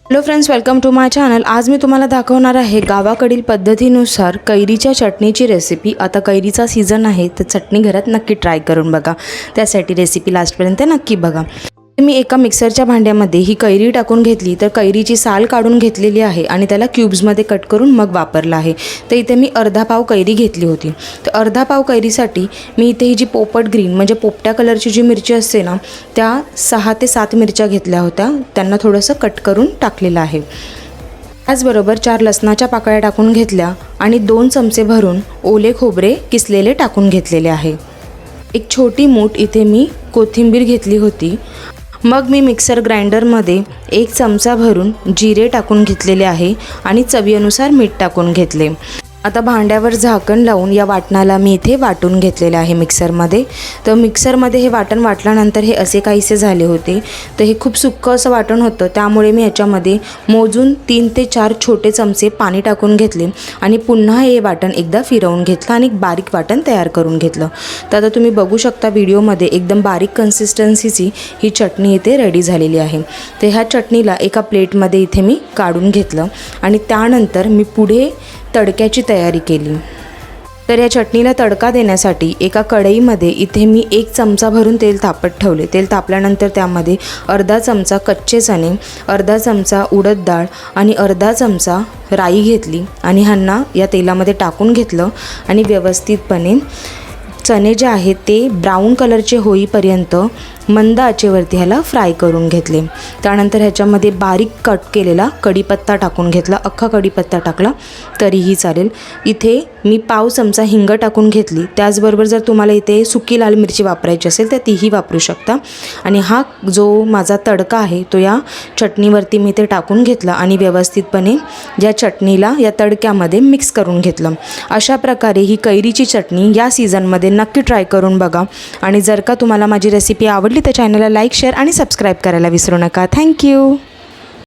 Hello friends, welcome to my channel. आज मी तुम्हाला दाखवणार आहे गावाकडील पद्धतीनुसार कैरीच्या चटणीची रेसिपी। आता कैरीचा सीझन आहे तर चटणी घरात नक्की ट्राय करून बघा। त्यासाठी रेसिपी लास्टपर्यंत नक्की बघा। मी एका मिक्सरच्या भांड्यामध्ये ही कैरी टाकून घेतली, तर कैरीची साल काढून घेतलेली आहे आणि त्याला क्यूब्समध्ये कट करून मग वापरला आहे। तर इथे मी अर्धा पाव कैरी घेतली होती। तर अर्धा पाव कैरीसाठी मी इथे ही जी पोपट ग्रीन म्हणजे पोपट्या कलरची जी मिरची असते ना, त्या 6 ते 7 मिरच्या घेतल्या होत्या, त्यांना थोडंसं कट करून टाकलेलं आहे। त्याचबरोबर 4 लसणाच्या पाकळ्या टाकून घेतल्या आणि 2 चमचे भरून ओले खोबरे किसलेले टाकून घेतलेले आहे। एक छोटी मूठ इथे मी कोथिंबीर घेतली होती। मग मी मिक्सर ग्राइंडरमध्ये 1 चमचा भरून जिरे टाकून घेतलेले आहे आणि चवीनुसार मीठ टाकून घेतले। आता भांड्यावर झाकण लावून या वाटणाला मी इथे वाटून घेतलेले आहे मिक्सरमध्ये। तर मिक्सरमध्ये हे वाटण वाटल्यानंतर हे असे काहीसे झाले होते। तर हे खूप सुक्कं असं वाटण होतं, त्यामुळे मी याच्यामध्ये मोजून 3 ते 4 छोटे चमचे पाणी टाकून घेतले आणि पुन्हा हे वाटण एकदा फिरवून घेतलं आणि बारीक वाटण तयार करून घेतलं। तर आता तुम्ही बघू शकता व्हिडिओमध्ये एकदम बारीक कन्सिस्टन्सीची ही चटणी इथे रेडी झालेली आहे। तर ह्या चटणीला एका प्लेटमध्ये इथे मी काढून घेतलं आणि त्यानंतर मी पुढे तडक्याची तयारी केली। तर या चटणीला तडका देण्यासाठी एका कढईमध्ये इथे मी 1 चमचा भरून तेल तापत ठेवले। तेल तापल्यानंतर त्यामध्ये अर्धा चमचा कच्चे चणे, अर्धा चमचा उडद डाळ आणि अर्धा चमचा राई घेतली आणि ह्यांना या तेलामध्ये टाकून घेतलं आणि व्यवस्थितपणे चणे जे आहेत ते ब्राऊन कलरचे होईपर्यंत मंद आचेवरती ह्याला फ्राय करून घेतले। त्यानंतर ह्याच्यामध्ये बारीक कट केलेला कढीपत्ता टाकून घेतला। अख्खा कढीपत्ता टाकला तरीही चालेल। इथे मी पाव चमचा हिंग टाकून घेतली। त्याचबरोबर जर तुम्हाला इथे सुकी लाल मिरची वापरायची असेल तर तीही वापरू शकता। आणि हा जो माझा तडका आहे तो या चटणीवरती मी ते टाकून घेतला आणि व्यवस्थितपणे या चटणीला या तडक्यामध्ये मिक्स करून घेतलं। अशा प्रकारे ही कैरीची चटणी या सीझनमध्ये नक्की ट्राय करून बघा। आणि जर का तुम्हाला माझी रेसिपी आवडली तर चॅनलला लाईक, शेअर आणि सबस्क्राईब करायला विसरू नका। थँक्यू।